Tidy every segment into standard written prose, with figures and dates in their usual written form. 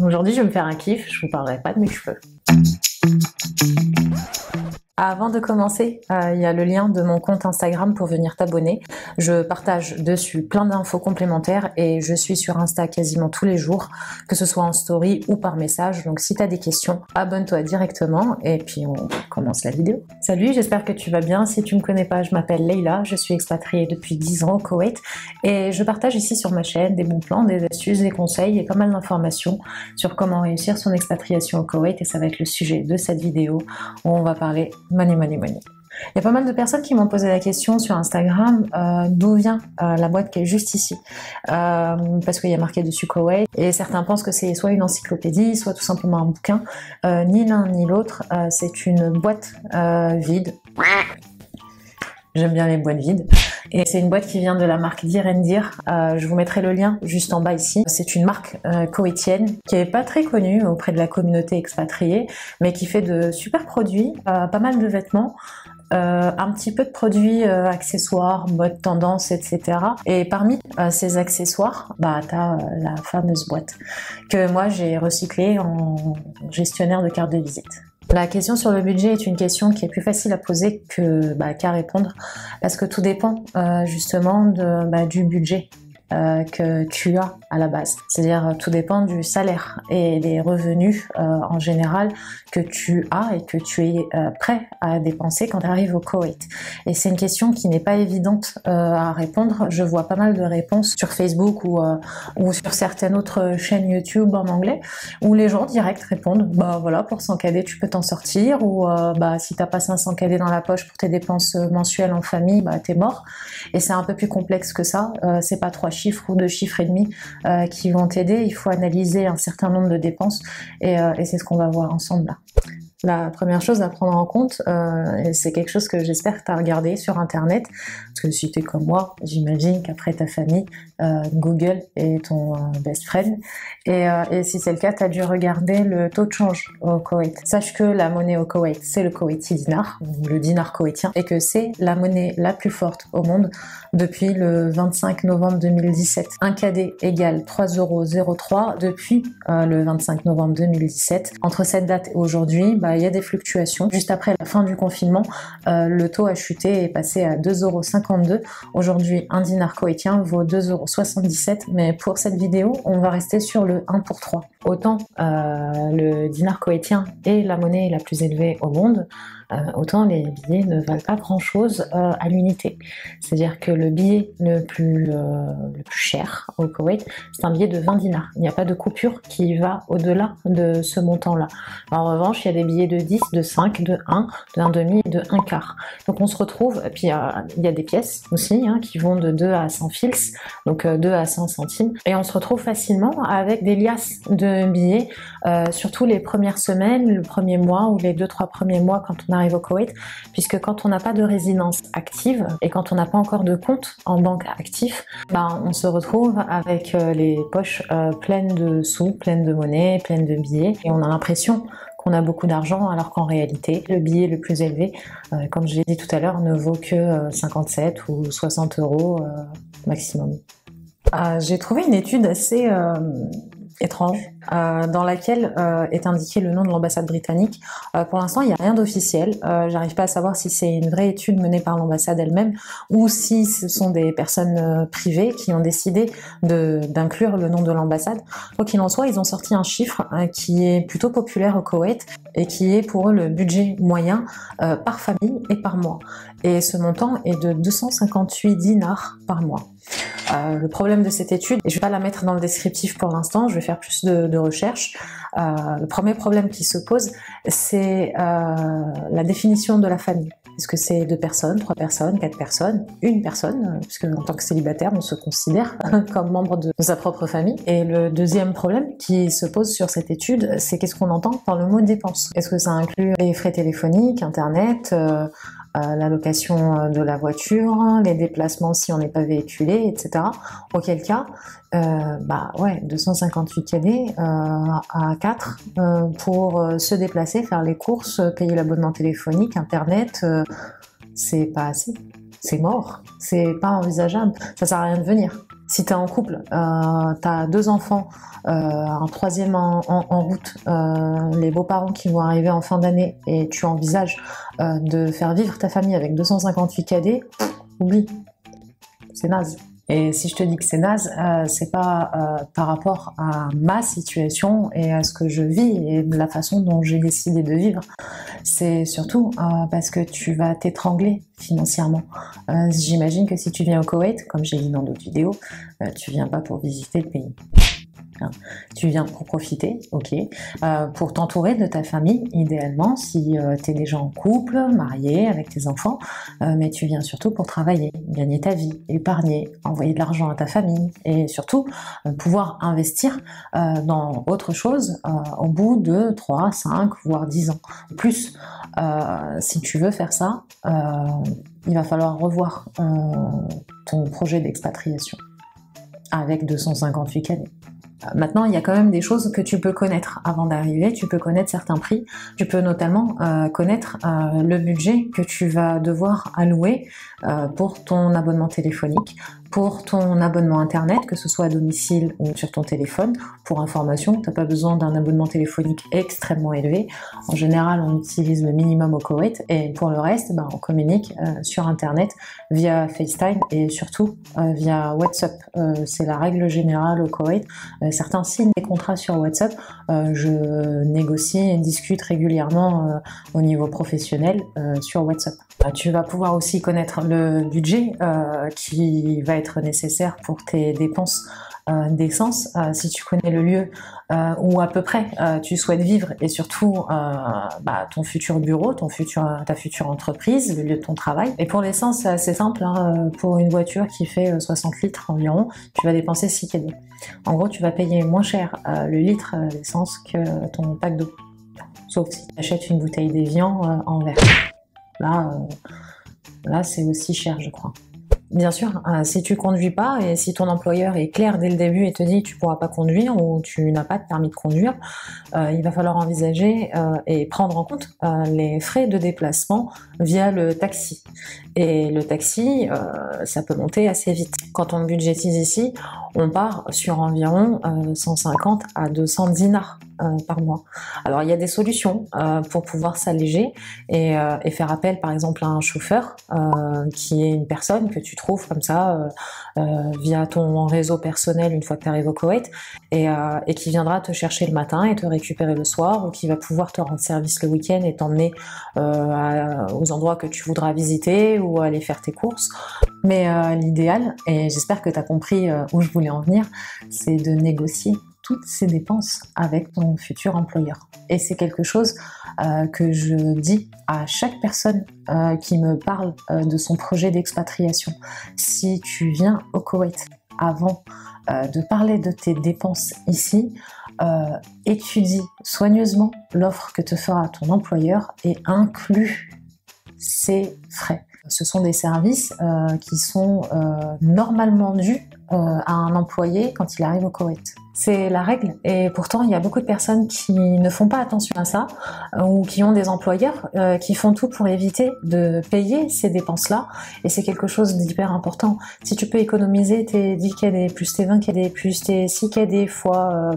Aujourd'hui, je vais me faire un kiff, je vous parlerai pas de mes cheveux. Avant de commencer, il y a le lien de mon compte Instagram pour venir t'abonner. Je partage dessus plein d'infos complémentaires et je suis sur Insta quasiment tous les jours, que ce soit en story ou par message. Donc si tu as des questions, abonne-toi directement et puis on commence la vidéo. Salut, j'espère que tu vas bien. Si tu me connais pas, je m'appelle Leïla, je suis expatriée depuis 10 ans au Koweït et je partage ici sur ma chaîne des bons plans, des astuces, des conseils et pas mal d'informations sur comment réussir son expatriation au Koweït et ça va être le sujet de cette vidéo où on va parler money. Il y a pas mal de personnes qui m'ont posé la question sur Instagram d'où vient la boîte qui est juste ici, parce qu'il y a marqué dessus Koweït et certains pensent que c'est soit une encyclopédie, soit tout simplement un bouquin. Ni l'un ni l'autre, c'est une boîte vide. J'aime bien les boîtes vides. Et c'est une boîte qui vient de la marque Dir & Dir. Je vous mettrai le lien juste en bas ici. C'est une marque koweïtienne qui est pas très connue auprès de la communauté expatriée, mais qui fait de super produits, pas mal de vêtements, un petit peu de produits accessoires, mode tendance, etc. Et parmi ces accessoires, t'as la fameuse boîte que moi j'ai recyclée en gestionnaire de carte de visite. La question sur le budget est une question qui est plus facile à poser qu'à répondre parce que tout dépend justement du budget que tu as à la base. C'est-à-dire tout dépend du salaire et des revenus en général que tu as et que tu es prêt à dépenser quand tu arrives au Koweït. Et c'est une question qui n'est pas évidente à répondre. Je vois pas mal de réponses sur Facebook ou sur certaines autres chaînes YouTube en anglais où les gens direct répondent voilà, pour 100 KD tu peux t'en sortir, ou si t'as pas 500 KD dans la poche pour tes dépenses mensuelles en famille, t'es mort. Et c'est un peu plus complexe que ça. C'est pas 3 chiffres ou 2 chiffres et demi qui vont t'aider. Il faut analyser un certain nombre de dépenses et c'est ce qu'on va voir ensemble là. La première chose à prendre en compte, et c'est quelque chose que j'espère que tu as regardé sur internet, parce que si tu es comme moi, j'imagine qu'après ta famille, Google est ton best friend, et si c'est le cas, tu as dû regarder le taux de change au Koweït. Sache que la monnaie au Koweït, c'est le Koweïti dinar, le dinar koweïtien, et que c'est la monnaie la plus forte au monde depuis le 25 novembre 2017. Un KD égale 3,03 € depuis le 25 novembre 2017. Entre cette date et aujourd'hui, il y a des fluctuations. Juste après la fin du confinement, le taux a chuté et est passé à 2,52 €. Aujourd'hui, un dinar koweïtien vaut 2,77 €, mais pour cette vidéo, on va rester sur le 1 pour 3. Autant le dinar koweïtien est la monnaie la plus élevée au monde, autant les billets ne valent pas grand-chose à l'unité. C'est-à-dire que le billet le plus cher au Koweït, c'est un billet de 20 dinars. Il n'y a pas de coupure qui va au-delà de ce montant-là. En revanche, il y a des billets de 10, de 5, de 1, de 1,5 et de 1 quart. Donc on se retrouve, et puis il y a des pièces aussi qui vont de 2 à 100 fils, donc 2 à 100 centimes. Et on se retrouve facilement avec des liasses de billets, surtout les premières semaines, le premier mois ou les 2-3 premiers mois quand on arrive au Koweït, puisque quand on n'a pas de résidence active et quand on n'a pas encore de compte en banque actif, on se retrouve avec les poches pleines de sous, pleines de monnaie, pleines de billets, et on a l'impression qu'on a beaucoup d'argent alors qu'en réalité le billet le plus élevé, comme je l'ai dit tout à l'heure, ne vaut que 57 ou 60 € maximum. J'ai trouvé une étude assez étrange dans laquelle est indiqué le nom de l'ambassade britannique. Pour l'instant, il n'y a rien d'officiel. J'arrive pas à savoir si c'est une vraie étude menée par l'ambassade elle-même ou si ce sont des personnes privées qui ont décidé d'inclure le nom de l'ambassade. Quoi qu'il en soit, ils ont sorti un chiffre qui est plutôt populaire au Koweït et qui est pour eux le budget moyen par famille et par mois. Et ce montant est de 258 dinars par mois. Le problème de cette étude, et je vais pas la mettre dans le descriptif pour l'instant, je vais faire plus de recherches. Le premier problème qui se pose, c'est la définition de la famille. Est-ce que c'est 2 personnes, 3 personnes, 4 personnes, une personne, puisque en tant que célibataire, on se considère comme membre de sa propre famille. Et le deuxième problème qui se pose sur cette étude, c'est qu'est-ce qu'on entend par le mot dépenses. Est-ce que ça inclut les frais téléphoniques, internet, la location de la voiture, les déplacements si on n'est pas véhiculé, etc. Auquel cas, 258 KD à 4 pour se déplacer, faire les courses, payer l'abonnement téléphonique, internet, c'est pas assez. C'est mort, c'est pas envisageable, ça sert à rien de venir. Si tu es en couple, tu as 2 enfants, un troisième en route, les beaux-parents qui vont arriver en fin d'année et tu envisages de faire vivre ta famille avec 258 KD, oublie, c'est naze. Et si je te dis que c'est naze, c'est pas par rapport à ma situation et à ce que je vis et la façon dont j'ai décidé de vivre. C'est surtout parce que tu vas t'étrangler financièrement. J'imagine que si tu viens au Koweït, comme j'ai dit dans d'autres vidéos, tu viens pas pour visiter le pays. Tu viens pour profiter, ok, pour t'entourer de ta famille, idéalement, si tu es déjà en couple, marié, avec tes enfants, mais tu viens surtout pour travailler, gagner ta vie, épargner, envoyer de l'argent à ta famille, et surtout pouvoir investir dans autre chose au bout de 3, 5, voire 10 ans. Plus, si tu veux faire ça, il va falloir revoir ton projet d'expatriation avec 258 KD. Maintenant, il y a quand même des choses que tu peux connaître avant d'arriver. Tu peux connaître certains prix. Tu peux notamment connaître le budget que tu vas devoir allouer pour ton abonnement téléphonique, pour ton abonnement internet, que ce soit à domicile ou sur ton téléphone. Pour information, tu n'as pas besoin d'un abonnement téléphonique extrêmement élevé. En général, on utilise le minimum au Koweït et pour le reste, on communique sur internet via FaceTime et surtout via WhatsApp. C'est la règle générale au Koweït. Certains signent des contrats sur WhatsApp. Je négocie et discute régulièrement au niveau professionnel sur WhatsApp. Tu vas pouvoir aussi connaître le budget qui va être nécessaire pour tes dépenses d'essence, si tu connais le lieu où à peu près tu souhaites vivre et surtout ton futur bureau, ta future entreprise, le lieu de ton travail. Et pour l'essence, c'est assez simple, pour une voiture qui fait 60 litres environ, tu vas dépenser 6 KD. En gros, tu vas payer moins cher le litre d'essence que ton pack d'eau. Sauf si tu achètes une bouteille d'Evian en verre. Là c'est aussi cher, je crois. Bien sûr, si tu conduis pas et si ton employeur est clair dès le début et te dit tu pourras pas conduire ou tu n'as pas de permis de conduire, il va falloir envisager et prendre en compte les frais de déplacement via le taxi. Et le taxi, ça peut monter assez vite. Quand on budgétise ici, on part sur environ 150 à 200 dinars par mois. Alors il y a des solutions pour pouvoir s'alléger et faire appel par exemple à un chauffeur qui est une personne que tu trouves comme ça via ton réseau personnel une fois que tu arrives au Koweït et qui viendra te chercher le matin et te récupérer le soir ou qui va pouvoir te rendre service le week-end et t'emmener aux endroits que tu voudras visiter ou aller faire tes courses. Mais l'idéal, et j'espère que tu as compris où je voulais en venir, c'est de négocier toutes ces dépenses avec ton futur employeur. Et c'est quelque chose que je dis à chaque personne qui me parle de son projet d'expatriation. Si tu viens au Koweït avant de parler de tes dépenses ici, étudie soigneusement l'offre que te fera ton employeur et inclus ses frais. Ce sont des services qui sont normalement dus à un employé quand il arrive au Koweït. C'est la règle et pourtant il y a beaucoup de personnes qui ne font pas attention à ça ou qui ont des employeurs qui font tout pour éviter de payer ces dépenses-là et c'est quelque chose d'hyper important. Si tu peux économiser tes 10 KD plus tes 20 KD plus tes 6 KD fois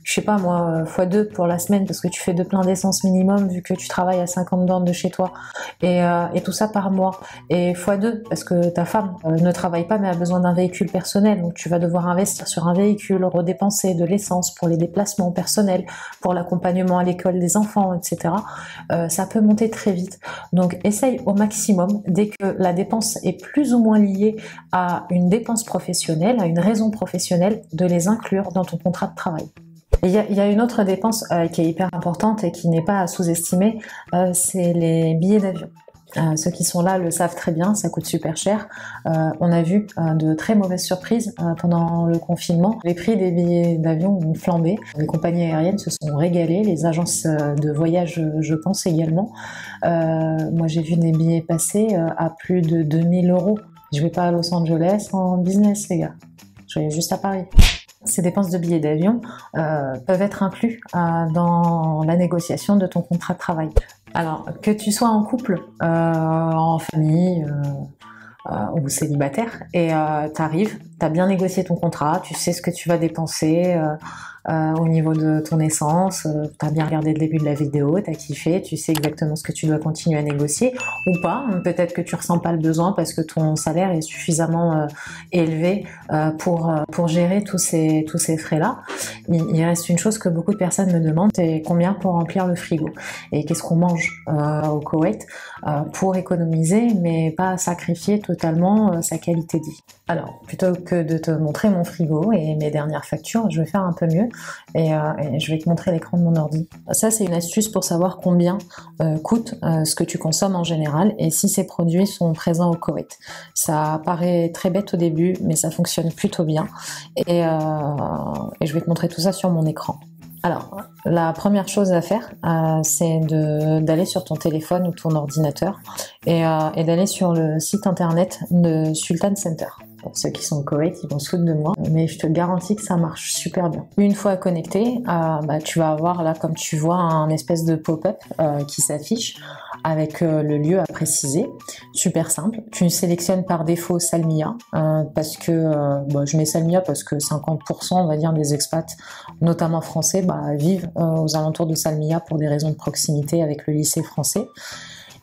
je sais pas moi, x2 pour la semaine parce que tu fais 2 pleins d'essence minimum vu que tu travailles à 50 bornes de chez toi et tout ça par mois et x2 parce que ta femme ne travaille pas mais a besoin d'un véhicule personnel donc tu vas devoir investir sur un véhicule, redépenser de l'essence pour les déplacements personnels, pour l'accompagnement à l'école des enfants, etc. Ça peut monter très vite donc essaye au maximum dès que la dépense est plus ou moins liée à une dépense professionnelle, à une raison professionnelle, de les inclure dans ton contrat de travail. Il y a une autre dépense qui est hyper importante et qui n'est pas à sous-estimer, c'est les billets d'avion. Ceux qui sont là le savent très bien, ça coûte super cher. On a vu de très mauvaises surprises pendant le confinement. Les prix des billets d'avion ont flambé. Les compagnies aériennes se sont régalées, les agences de voyage je pense également. Moi j'ai vu des billets passer à plus de 2000 €. Je vais pas à Los Angeles en business les gars, je vais juste à Paris. Ces dépenses de billets d'avion peuvent être inclus dans la négociation de ton contrat de travail. Alors, que tu sois en couple, en famille ou célibataire, et t'arrives, t'as bien négocié ton contrat, tu sais ce que tu vas dépenser au niveau de ton essence, t'as bien regardé le début de la vidéo, t'as kiffé, tu sais exactement ce que tu dois continuer à négocier ou pas. Peut-être que tu ressens pas le besoin parce que ton salaire est suffisamment élevé pour gérer tous ces frais-là. Il reste une chose que beaucoup de personnes me demandent, c'est combien pour remplir le frigo et qu'est-ce qu'on mange au Koweït pour économiser mais pas sacrifier totalement sa qualité de vie. Alors, plutôt que de te montrer mon frigo et mes dernières factures, je vais faire un peu mieux et je vais te montrer l'écran de mon ordi. Ça, c'est une astuce pour savoir combien coûte ce que tu consommes en général et si ces produits sont présents au Koweït. Ça paraît très bête au début, mais ça fonctionne plutôt bien et je vais te montrer tout ça sur mon écran. Alors, la première chose à faire, c'est d'aller sur ton téléphone ou ton ordinateur et d'aller sur le site internet de Sultan Center. Pour ceux qui sont au Koweït, ils vont se foutre de moi, mais je te garantis que ça marche super bien. Une fois connecté, tu vas avoir là, comme tu vois, un espèce de pop-up qui s'affiche avec le lieu à préciser. Super simple. Tu sélectionnes par défaut Salmiya parce que je mets Salmiya parce que 50% on va dire des expats, notamment français, vivent aux alentours de Salmiya pour des raisons de proximité avec le lycée français.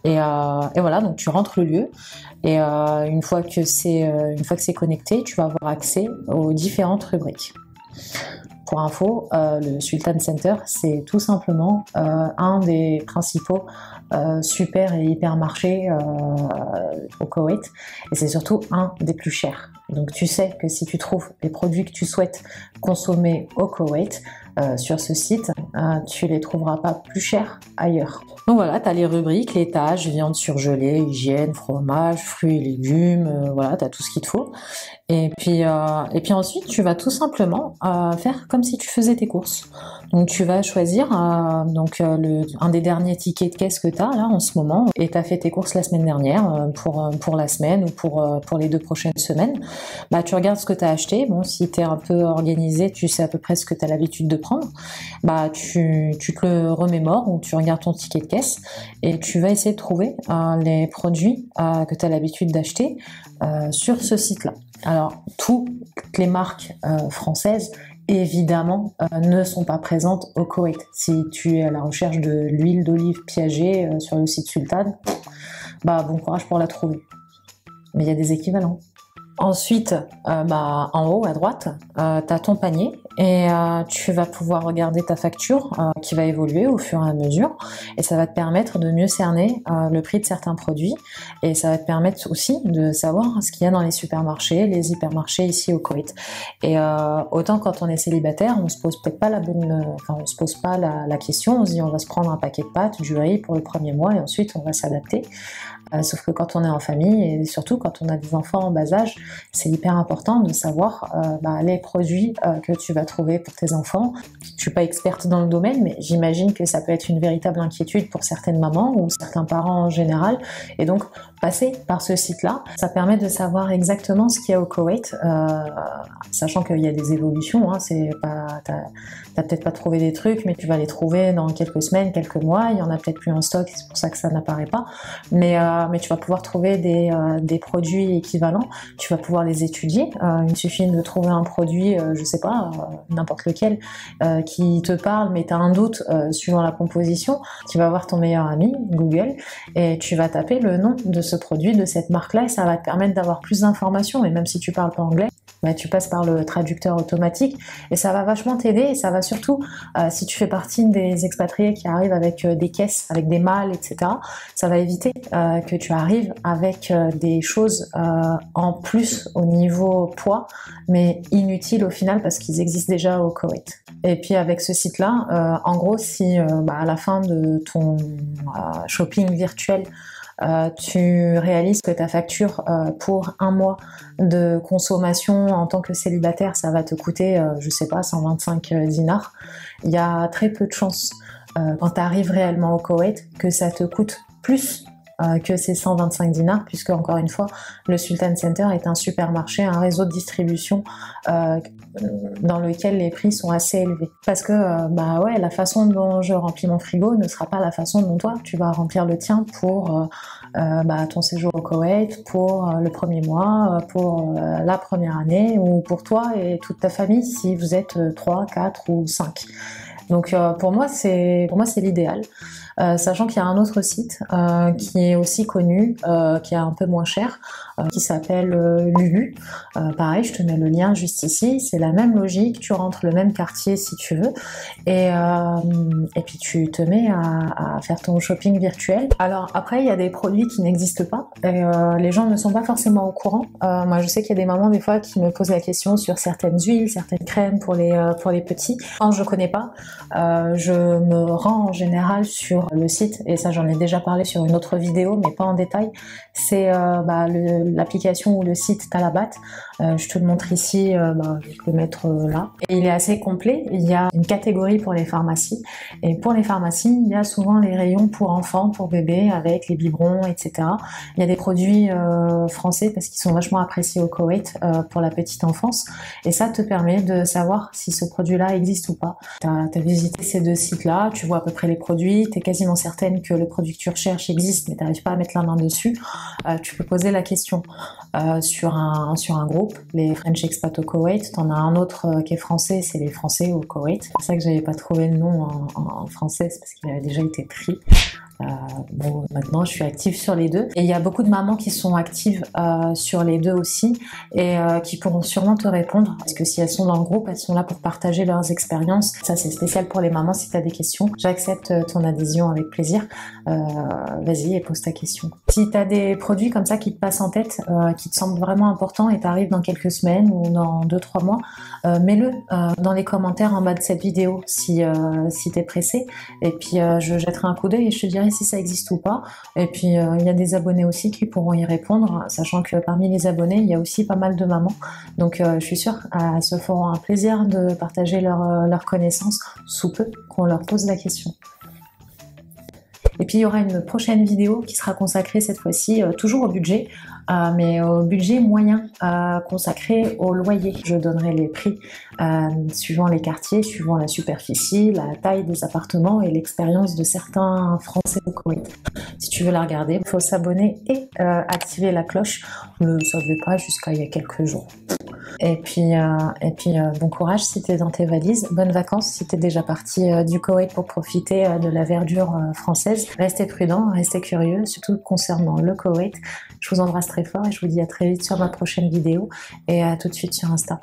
Et voilà, donc tu rentres le lieu et une fois que c'est connecté, tu vas avoir accès aux différentes rubriques. Pour info, le Sultan Center, c'est tout simplement un des principaux super et hypermarchés au Koweït et c'est surtout un des plus chers. Donc tu sais que si tu trouves les produits que tu souhaites consommer au Koweït, sur ce site, tu les trouveras pas plus chers ailleurs. Donc voilà, tu as les rubriques, les tâches, viande surgelée, hygiène, fromage, fruits et légumes, voilà, tu as tout ce qu'il te faut. Et puis ensuite, tu vas tout simplement faire comme si tu faisais tes courses. Donc tu vas choisir un des derniers tickets de caisse que tu as là en ce moment et tu as fait tes courses la semaine dernière pour la semaine ou pour les 2 prochaines semaines. Tu regardes ce que tu as acheté. Bon, si tu es un peu organisé, tu sais à peu près ce que tu as l'habitude de prendre. Tu te le remémores ou tu regardes ton ticket de caisse et tu vas essayer de trouver les produits que tu as l'habitude d'acheter sur ce site-là. Alors, toutes les marques françaises, évidemment, ne sont pas présentes au Koweït. Si tu es à la recherche de l'huile d'olive Piaget sur le site Sultan, bon courage pour la trouver. Mais il y a des équivalents. Ensuite, en haut à droite, tu as ton panier et tu vas pouvoir regarder ta facture qui va évoluer au fur et à mesure et ça va te permettre de mieux cerner le prix de certains produits et ça va te permettre aussi de savoir ce qu'il y a dans les supermarchés, les hypermarchés ici au Koweït. Et autant quand on est célibataire, on se pose peut-être pas on se pose pas la question, on se dit on va se prendre un paquet de pâtes, du riz pour le premier mois et ensuite on va s'adapter. Sauf que quand on est en famille et surtout quand on a des enfants en bas âge, c'est hyper important de savoir les produits que tu vas trouver pour tes enfants. Je suis pas experte dans le domaine, mais j'imagine que ça peut être une véritable inquiétude pour certaines mamans ou certains parents en général. Et donc, passer par ce site-là, ça permet de savoir exactement ce qu'il y a au Koweït, sachant qu'il y a des évolutions. T'as peut-être pas trouvé des trucs, mais tu vas les trouver dans quelques semaines, quelques mois. Il y en a peut-être plus en stock, c'est pour ça que ça n'apparaît pas. Mais tu vas pouvoir trouver des produits équivalents. Tu vas pouvoir les étudier. Il suffit de trouver un produit, je sais pas, n'importe lequel, qui te parle, mais tu as un doute suivant la composition. Tu vas voir ton meilleur ami, Google, et tu vas taper le nom de ce produit, de cette marque-là, et ça va te permettre d'avoir plus d'informations. Et même si tu parles pas anglais, tu passes par le traducteur automatique et ça va vachement t'aider et ça va surtout, si tu fais partie des expatriés qui arrivent avec des caisses, avec des malles, etc., ça va éviter que tu arrives avec des choses en plus au niveau poids, mais inutiles au final parce qu'ils existent déjà au Koweït. Et puis avec ce site-là, en gros, si à la fin de ton shopping virtuel, tu réalises que ta facture pour un mois de consommation en tant que célibataire, ça va te coûter, 125 dinars. Il y a très peu de chances, quand tu arrives réellement au Koweït, que ça te coûte plus que ces 125 dinars, puisque encore une fois, le Sultan Center est un supermarché, un réseau de distribution dans lequel les prix sont assez élevés. Parce que la façon dont je remplis mon frigo ne sera pas la façon dont toi tu vas remplir le tien pour ton séjour au Koweït, pour le premier mois, pour la première année, ou pour toi et toute ta famille si vous êtes 3, 4 ou 5. Donc pour moi c'est l'idéal. Sachant qu'il y a un autre site qui est aussi connu, qui est un peu moins cher, qui s'appelle Lulu. Pareil, je te mets le lien juste ici. C'est la même logique, tu rentres le même quartier si tu veux, et puis tu te mets à faire ton shopping virtuel. Alors après, il y a des produits qui n'existent pas, et les gens ne sont pas forcément au courant. Moi, je sais qu'il y a des mamans des fois qui me posent la question sur certaines huiles, certaines crèmes pour les petits. Quand je connais pas, je me rends en général sur le site, et ça j'en ai déjà parlé sur une autre vidéo mais pas en détail. C'est l'application ou le site Talabat. Je te le montre ici, je vais le mettre là, et il est assez complet. Il y a une catégorie pour les pharmacies, et pour les pharmacies il y a souvent les rayons pour enfants, pour bébés, avec les biberons, etc. Il y a des produits français parce qu'ils sont vachement appréciés au Koweït pour la petite enfance, et ça te permet de savoir si ce produit là existe ou pas. T'as visité ces deux sites là, tu vois à peu près les produits, t'es quasiment certaine que le produit que tu recherches existe mais t'arrives pas à mettre la main dessus. Tu peux poser la question sur un groupe, les French Expats au Koweït. T'en as un autre qui est français, c'est les Français au Koweït. C'est pour ça que j'avais pas trouvé le nom en français, c'est parce qu'il avait déjà été pris. Maintenant je suis active sur les deux, et il y a beaucoup de mamans qui sont actives sur les deux aussi, et qui pourront sûrement te répondre, parce que si elles sont dans le groupe, elles sont là pour partager leurs expériences. Ça c'est spécial pour les mamans. Si tu as des questions, j'accepte ton adhésion avec plaisir. Vas-y et pose ta question. Si tu as des produits comme ça qui te passent en tête, qui te semblent vraiment importants et t'arrivent dans quelques semaines ou dans 2-3 mois, mets-le dans les commentaires en bas de cette vidéo si t'es pressé, et puis je jetterai un coup d'œil et je te dirai si ça existe ou pas. Et puis il y a des abonnés aussi qui pourront y répondre, sachant que parmi les abonnés il y a aussi pas mal de mamans, donc je suis sûre qu'elles se feront un plaisir de partager leurs connaissances sous peu qu'on leur pose la question. Et puis il y aura une prochaine vidéo qui sera consacrée cette fois-ci toujours au budget, mais au budget moyen, consacré au loyer. Je donnerai les prix suivant les quartiers, suivant la superficie, la taille des appartements et l'expérience de certains Français au Koweït. Si tu veux la regarder, il faut s'abonner et activer la cloche. On ne le savait pas jusqu'à il y a quelques jours. Et puis bon courage si tu es dans tes valises, bonnes vacances si tu es déjà parti du Koweït pour profiter de la verdure française. Restez prudents, restez curieux, surtout concernant le Koweït. Je vous embrasse très fort et je vous dis à très vite sur ma prochaine vidéo, et à tout de suite sur Insta.